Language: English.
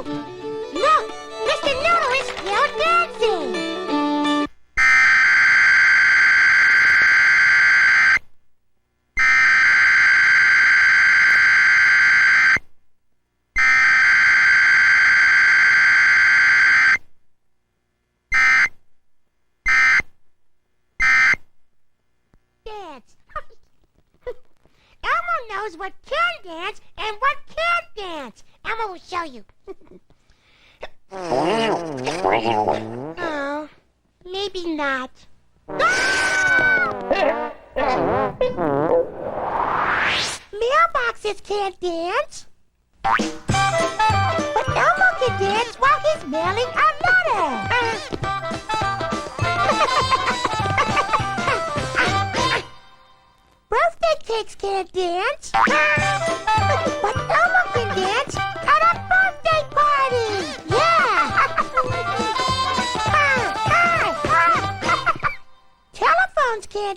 Look! Mr. Noodle is still dancing! Dance. Elmo knows what can dance and what can't dance. Elmo will show you. Oh, maybe not. Mailboxes can't dance. But Elmo can dance while he's mailing a letter. Birthday cakes can't dance. But Elmo can dance at a birthday party. Yeah. Telephones can't